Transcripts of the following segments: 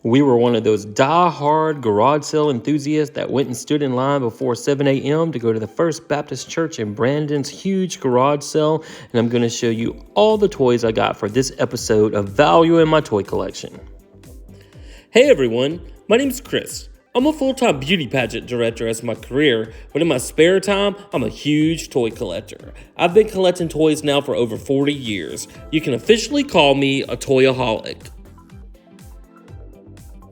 We were one of those die-hard garage sale enthusiasts that went and stood in line before 7 a.m. to go to the First Baptist Church in Brandon's huge garage sale, and I'm going to show you all the toys I got for this episode of Value in My Toy Collection. Hey everyone, my name's Chris. I'm a full-time beauty pageant director as my career, but in my spare time, I'm a huge toy collector. I've been collecting toys now for over 40 years. You can officially call me a toyaholic.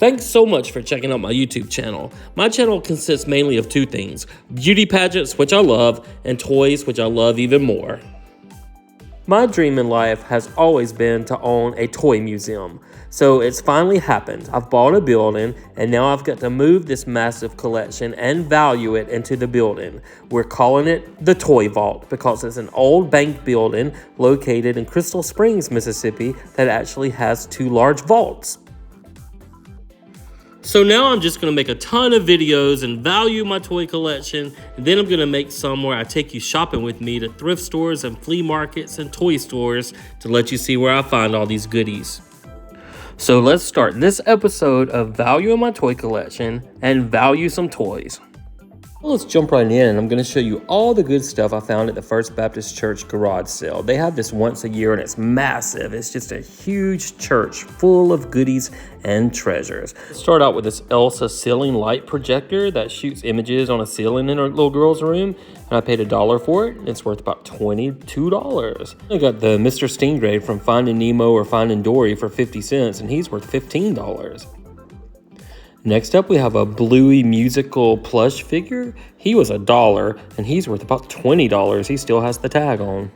Thanks so much for checking out my YouTube channel. My channel consists mainly of two things: beauty pageants, which I love, and toys, which I love even more. My dream in life has always been to own a toy museum. So it's finally happened. I've bought a building and now I've got to move this massive collection and value it into the building. We're calling it the Toy Vault because it's an old bank building located in Crystal Springs, Mississippi that actually has two large vaults. So now I'm just going to make a ton of videos and value my toy collection, and then I'm going to make some where I take you shopping with me to thrift stores and flea markets and toy stores to let you see where I find all these goodies. So let's start this episode of Value in My Toy Collection and value some toys. Well, let's jump right in, and I'm going to show you all the good stuff I found at the First Baptist Church garage sale. They have this once a year and it's massive. It's just a huge church full of goodies and treasures. Let's start out with this Elsa ceiling light projector that shoots images on a ceiling in our little girl's room, and I paid $1 for it. It's worth about $22. I got the Mr. Stingray from Finding Nemo or Finding Dory for 50 cents, and he's worth $15. Next up, we have a Bluey musical plush figure. He was $1, and he's worth about $20. He still has the tag on.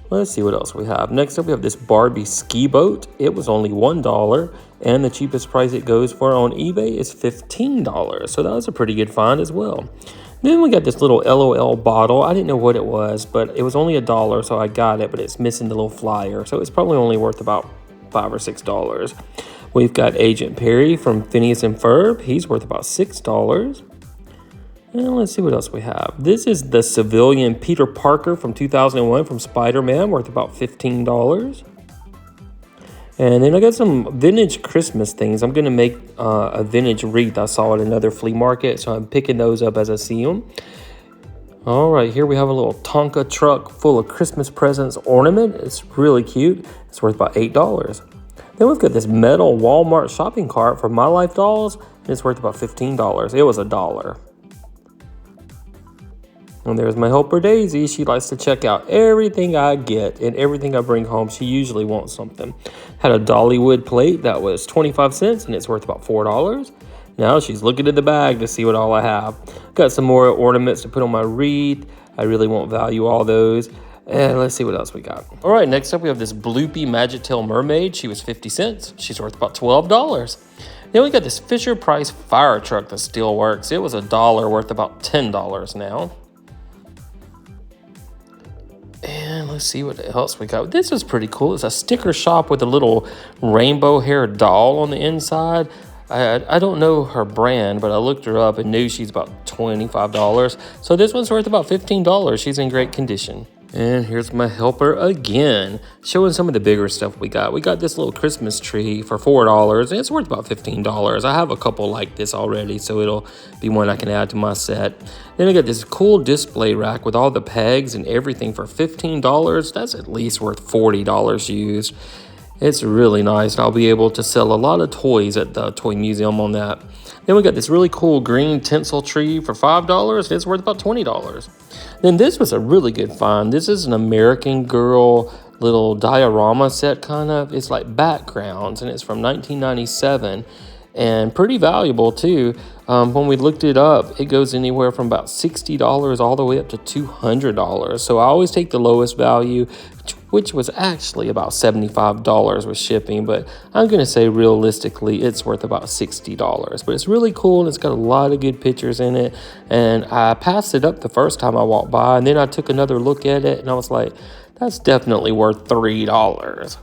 Let's see what else we have. Next up, we have this Barbie ski boat. It was only $1, and the cheapest price it goes for on eBay is $15. So that was a pretty good find as well. Then we got this little LOL bottle. I didn't know what it was, but it was only $1, so I got it, but it's missing the little flyer. So it's probably only worth about $5 or $6. We've got Agent Perry from Phineas and Ferb. He's worth about $6. And let's see what else we have. This is the civilian Peter Parker from 2001 from Spider-Man, worth about $15. And then I got some vintage Christmas things. I'm going to make a vintage wreath I saw at another flea market, so I'm picking those up as I see them. All right, here we have a little Tonka truck full of Christmas presents ornament. It's really cute. It's worth about $8. Then we've got this metal Walmart shopping cart for My Life dolls, and it's worth about $15. It was $1. And there's my helper Daisy. She likes to check out everything I get and everything I bring home. She usually wants something. Had a Dollywood plate that was 25 cents, and it's worth about $4. Now she's looking at the bag to see what all I have. Got some more ornaments to put on my wreath. I really won't value all those. And let's see what else we got. All right, next up we have this Bloopy Magic Tail Mermaid. She was 50 cents. She's worth about $12. Then we got this Fisher-Price fire truck that still works. It was $1, worth about $10 now. And let's see what else we got. This is pretty cool. It's a sticker shop with a little rainbow hair doll on the inside. I don't know her brand, but I looked her up and knew she's about $25. So this one's worth about $15. She's in great condition. And here's my helper again, showing some of the bigger stuff we got. We got this little Christmas tree for $4, and it's worth about $15. I have a couple like this already, so it'll be one I can add to my set. Then I got this cool display rack with all the pegs and everything for $15. That's at least worth $40 used. It's really nice, and I'll be able to sell a lot of toys at the toy museum on that. Then we got this really cool green tinsel tree for $5, and it's worth about $20. Then this was a really good find. This is an American Girl little diorama set kind of. It's like backgrounds, and it's from 1997. And pretty valuable too. When we looked it up, it goes anywhere from about $60 all the way up to $200. So I always take the lowest value, which was actually about $75 with shipping, but I'm going to say realistically it's worth about $60. But it's really cool, and it's got a lot of good pictures in it, and I passed it up the first time I walked by, and then I took another look at it, and I was like, that's definitely worth $3.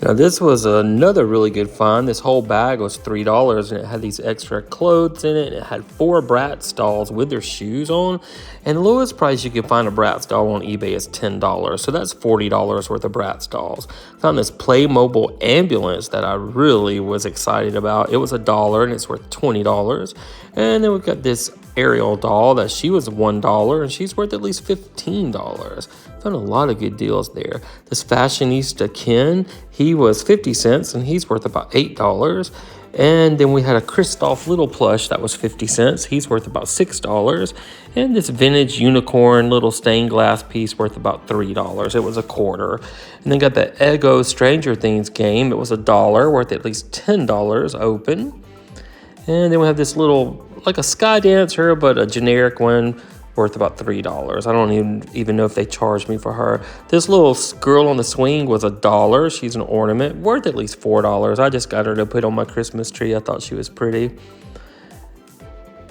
Now this was another really good find. This whole bag was $3 and it had these extra clothes in it. And it had 4 Bratz dolls with their shoes on. And the lowest price you can find a Bratz doll on eBay is $10. So that's $40 worth of Bratz dolls. Found this Playmobil ambulance that I really was excited about. It was $1 and it's worth $20. And then we've got this Ariel doll that she was $1 and she's worth at least $15. Found a lot of good deals there. This Fashionista Ken, he was 50 cents and he's worth about $8. And then we had a Kristoff little plush that was 50 cents. He's worth about $6. And this vintage unicorn little stained glass piece worth about $3. It was a quarter. And then got the Eggo Stranger Things game. It was $1, worth at least $10 open. And then we have this little, like a Sky Dancer, but a generic one, worth about $3. I don't even know if they charged me for her. This little girl on the swing was $1. She's an ornament, worth at least $4. I just got her to put on my Christmas tree. I thought she was pretty.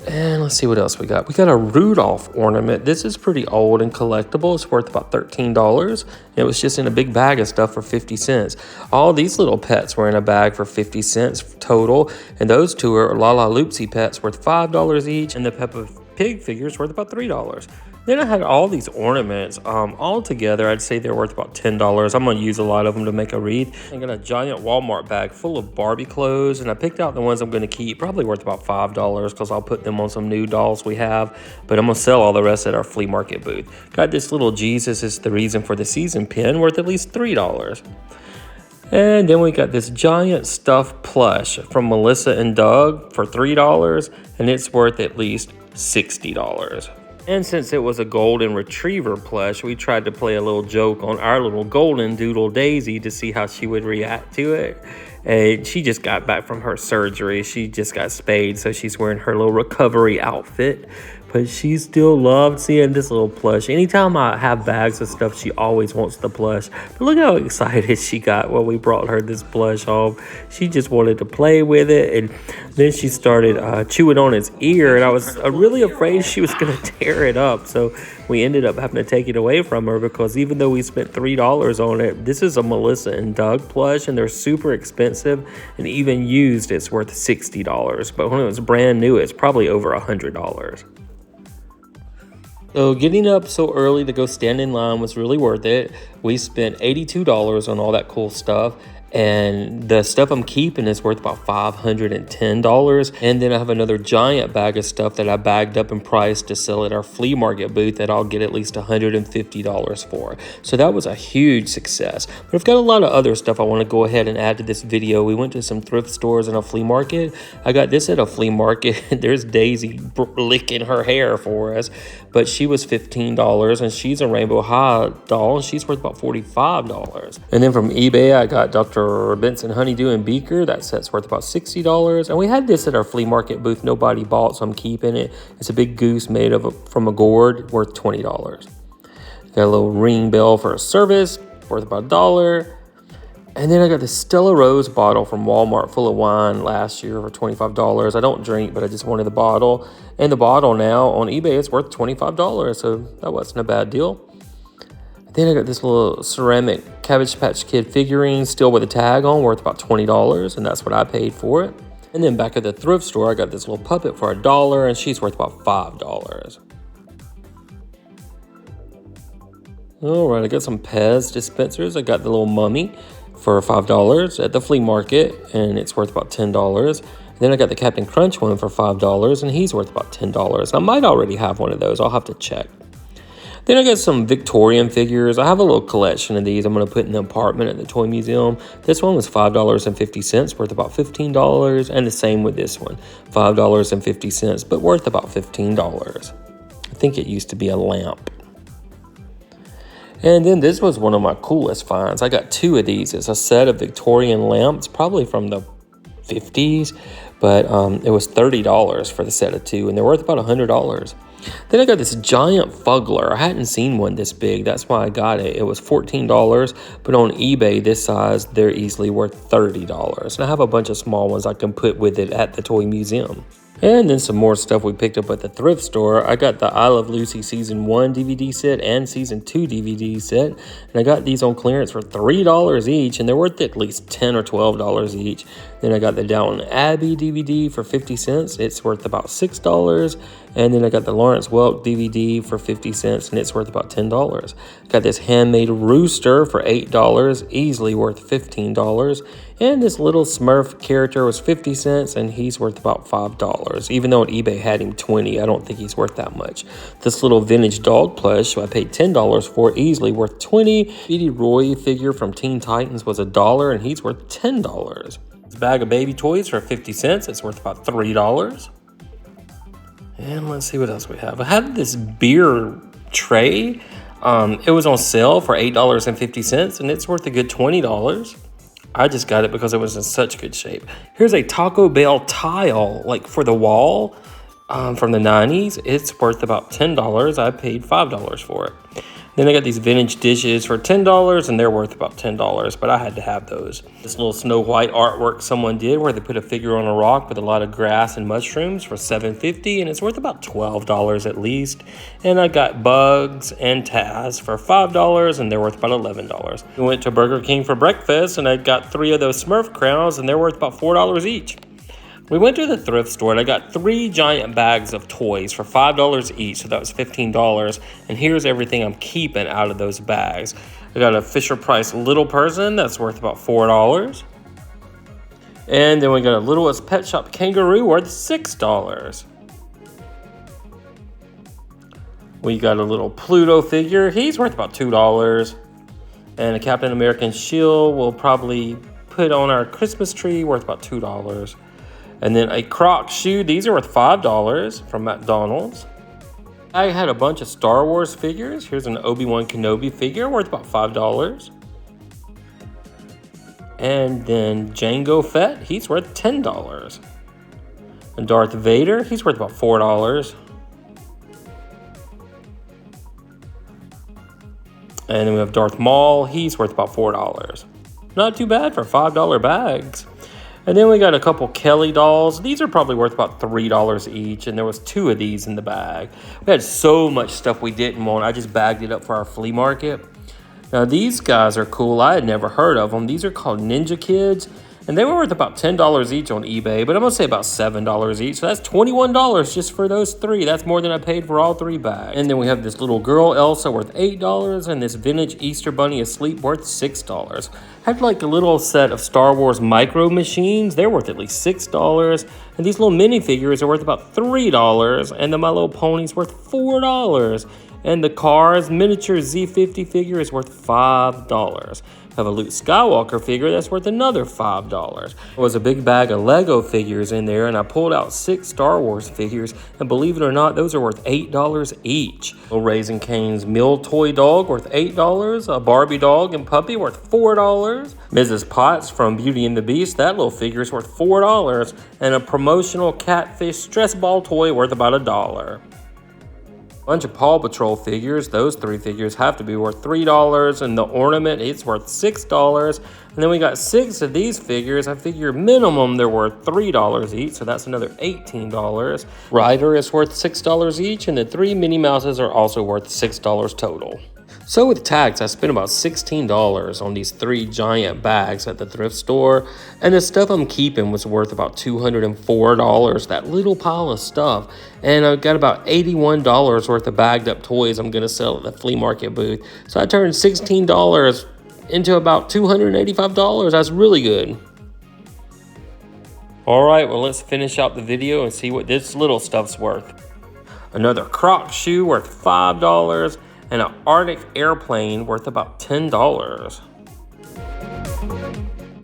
And let's see what else we got. We got a Rudolph ornament. This is pretty old and collectible. It's worth about $13. It was just in a big bag of stuff for 50 cents. All these little pets were in a bag for 50 cents total. And those two are Lala Loopsy pets worth $5 each. And the Peppa Pig figures worth about $3. Then I had all these ornaments. All together, I'd say they're worth about $10. I'm going to use a lot of them to make a wreath. I got a giant Walmart bag full of Barbie clothes, and I picked out the ones I'm going to keep, probably worth about $5 because I'll put them on some new dolls we have. But I'm going to sell all the rest at our flea market booth. Got this little Jesus is the reason for the season pin, worth at least $3. And then we got this giant stuffed plush from Melissa and Doug for $3, and it's worth at least $60. And since it was a golden retriever plush, we tried to play a little joke on our little golden doodle Daisy to see how she would react to it. And she just got back from her surgery. She just got spayed, so she's wearing her little recovery outfit. But she still loved seeing this little plush. Anytime I have bags of stuff, she always wants the plush. But look how excited she got when we brought her this plush home. She just wanted to play with it. And then she started chewing on its ear. And I was really afraid she was going to tear it up. So we ended up having to take it away from her because even though we spent $3 on it, this is a Melissa and Doug plush. And they're super expensive. And even used, it's worth $60. But when it was brand new, it's probably over $100. So getting up so early to go stand in line was really worth it. We spent $82 on all that cool stuff. And the stuff I'm keeping is worth about $510. And then I have another giant bag of stuff that I bagged up in price to sell at our flea market booth that I'll get at least $150 for. So that was a huge success. But I've got a lot of other stuff I want to go ahead and add to this video. We went to some thrift stores and a flea market. I got this at a flea market. There's Daisy licking her hair for us. But she was $15 and she's a Rainbow High doll and she's worth about $45. And then from eBay, I got Dr. Benson Honeydew and Beaker. That set's worth about $60. And we had this at our flea market booth. Nobody bought, so I'm keeping it. It's a big goose made from a gourd, worth $20. Got a little ring bell for a service, worth about $1. And then I got the Stella Rose bottle from Walmart full of wine last year for $25. I don't drink, but I just wanted the bottle. And the bottle now on eBay is worth $25, so that wasn't a bad deal. Then I got this little ceramic Cabbage Patch Kid figurine, still with a tag on, worth about $20, and that's what I paid for it. And then back at the thrift store, I got this little puppet for $1, and she's worth about $5. All right, I got some Pez dispensers. I got the little mummy for $5 at the flea market, and it's worth about $10. Then I got the Captain Crunch one for $5, and he's worth about $10. I might already have one of those. I'll have to check. Then I got some Victorian figures. I have a little collection of these I'm going to put in the apartment at the Toy Museum. This one was $5.50, worth about $15. And the same with this one, $5.50, but worth about $15. I think it used to be a lamp. And then this was one of my coolest finds. I got 2 of these. It's a set of Victorian lamps, probably from the 50s, but it was $30 for the set of 2, and they're worth about $100. Then I got this giant Fuggler. I hadn't seen one this big. That's why I got it. It was $14, but on eBay, this size, they're easily worth $30. And I have a bunch of small ones I can put with it at the Toy Museum. And then some more stuff we picked up at the thrift store. I got the I Love Lucy Season 1 DVD set and Season 2 DVD set. And I got these on clearance for $3 each, and they're worth at least $10 or $12 each. Then I got the Downton Abbey DVD for 50 cents. It's worth about $6. And then I got the Lawrence Welk DVD for 50 cents, and it's worth about $10. Got this handmade rooster for $8, easily worth $15. And this little Smurf character was 50 cents, and he's worth about $5. Even though on eBay had him 20, I don't think he's worth that much. This little vintage dog plush, I paid $10 for, easily worth 20. Speedy Roy figure from Teen Titans was $1, and he's worth $10. This bag of baby toys for 50 cents, it's worth about $3. And let's see what else we have. I had this beer tray. It was on sale for $8.50, and it's worth a good $20. I just got it because it was in such good shape. Here's a Taco Bell tile, like for the wall, from the 90s. It's worth about $10. I paid $5 for it. Then I got these vintage dishes for $10, and they're worth about $10, but I had to have those. This little Snow White artwork someone did where they put a figure on a rock with a lot of grass and mushrooms for $7.50, and it's worth about $12 at least. And I got Bugs and Taz for $5, and they're worth about $11. We went to Burger King for breakfast, and I got 3 of those Smurf crowns, and they're worth about $4 each. We went to the thrift store, and I got 3 giant bags of toys for $5 each, so that was $15. And here's everything I'm keeping out of those bags. I got a Fisher-Price Little Person that's worth about $4. And then we got a Littlest Pet Shop Kangaroo worth $6. We got a little Pluto figure. He's worth about $2. And a Captain American shield we'll probably put on our Christmas tree, worth about $2. And then a Croc shoe. These are worth $5 from McDonald's. I had a bunch of Star Wars figures. Here's an Obi-Wan Kenobi figure worth about $5. And then Jango Fett. He's worth $10. And Darth Vader. He's worth about $4. And then we have Darth Maul. He's worth about $4. Not too bad for $5 bags. And then we got a couple Kelly dolls. These are probably worth about $3 each, and there was 2 of these in the bag. We had so much stuff we didn't want. I just bagged it up for our flea market. Now these guys are cool. I had never heard of them. These are called Ninja Kids, and they were worth about $10 each on eBay, but I'm gonna say about $7 each. So that's $21 just for those 3. That's more than I paid for all 3 bags. And then we have this little girl Elsa worth $8, and this vintage Easter Bunny asleep worth $6. I had like a little set of Star Wars micro machines. They're worth at least $6. And these little minifigures are worth about $3. And then My Little Pony's worth $4. And the Cars miniature Z50 figure is worth $5. I have a Luke Skywalker figure that's worth another $5. There was a big bag of Lego figures in there, and I pulled out 6 Star Wars figures, and believe it or not, those are worth $8 each. A Raising Cane's Mill Toy Dog worth $8, a Barbie dog and puppy worth $4, Mrs. Potts from Beauty and the Beast, that little figure is worth $4, and a promotional catfish stress ball toy worth about $1. Bunch of Paw Patrol figures. Those 3 figures have to be worth $3, and the ornament, it's worth $6. And then we got 6 of these figures. I figure minimum they're worth $3 each, so that's another $18. Ryder is worth $6 each, and the 3 Minnie Mouses are also worth $6 total. So with tax, I spent about $16 on these 3 giant bags at the thrift store, and the stuff I'm keeping was worth about $204, that little pile of stuff. And I got about $81 worth of bagged up toys I'm gonna sell at the flea market booth. So I turned $16 into about $285. That's really good. All right, well, let's finish out the video and see what this little stuff's worth. Another Croc shoe worth $5, and an Arctic airplane worth about $10.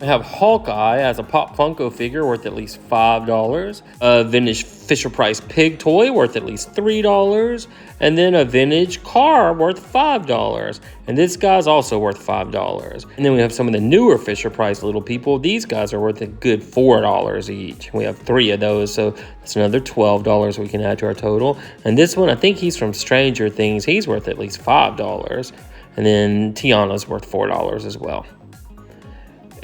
I have Hawkeye as a Pop Funko figure worth at least $5, a vintage Fisher-Price pig toy worth at least $3, and then a vintage car worth $5. And this guy's also worth $5. And then we have some of the newer Fisher-Price little people. These guys are worth a good $4 each. We have 3 of those, so that's another $12 we can add to our total. And this one, I think he's from Stranger Things. He's worth at least $5. And then Tiana's worth $4 as well.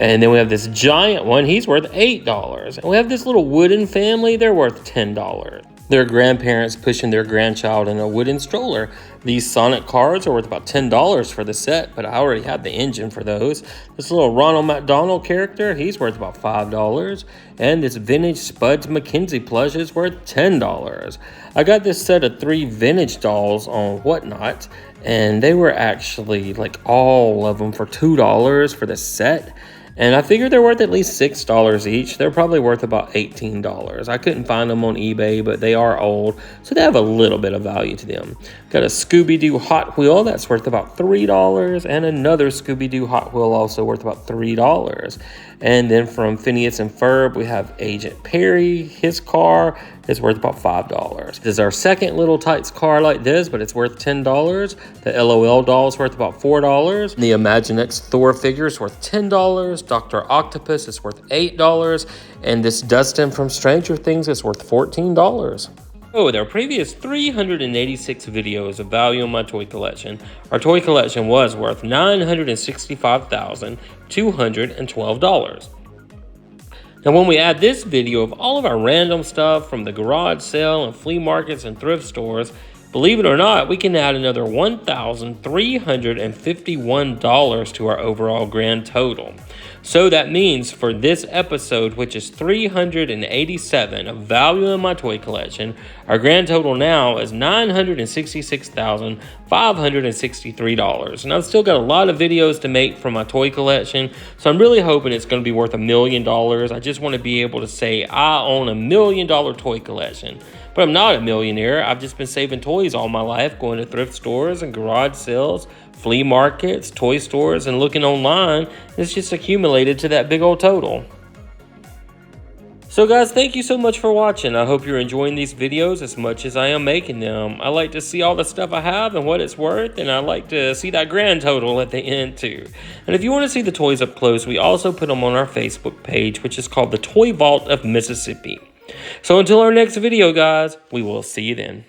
And then we have this giant one. He's worth $8. And we have this little wooden family. They're worth $10. Their grandparents pushing their grandchild in a wooden stroller. These Sonic cars are worth about $10 for the set, but I already have the engine for those. This little Ronald McDonald character, he's worth about $5. And this vintage Spuds MacKenzie plush is worth $10. I got this set of 3 vintage dolls on Whatnot, and they were actually like all of them for $2 for the set. And I figured they're worth at least $6 each. They're probably worth about $18. I couldn't find them on eBay, but they are old, so they have a little bit of value to them. Got a Scooby-Doo Hot Wheel that's worth about $3, and another Scooby-Doo Hot Wheel also worth about $3. And then from Phineas and Ferb, we have Agent Perry. His car is worth about $5. This is our second Little Tikes car like this, but it's worth $10. The LOL doll is worth about $4. The Imaginext Thor figure is worth $10. Dr. Octopus is worth $8. And this Dustin from Stranger Things is worth $14. Oh, with our previous 386 videos of value in my toy collection, our toy collection was worth $965,212. Now, when we add this video of all of our random stuff from the garage sale and flea markets and thrift stores, believe it or not, we can add another $1,351 to our overall grand total. So that means for this episode, which is 387 of value in my toy collection, our grand total now is $966,563. And I've still got a lot of videos to make from my toy collection, so I'm really hoping it's going to be worth $1 million. I just want to be able to say I own $1 million toy collection. But I'm not a millionaire. I've just been saving toys all my life, going to thrift stores and garage sales, flea markets, toy stores, and looking online. It's just accumulated to that big old total. So guys, thank you so much for watching. I hope you're enjoying these videos as much as I am making them. I like to see all the stuff I have and what it's worth, and I like to see that grand total at the end too. And if you want to see the toys up close, we also put them on our Facebook page, which is called the Toy Vault of Mississippi. So until our next video, guys, we will see you then.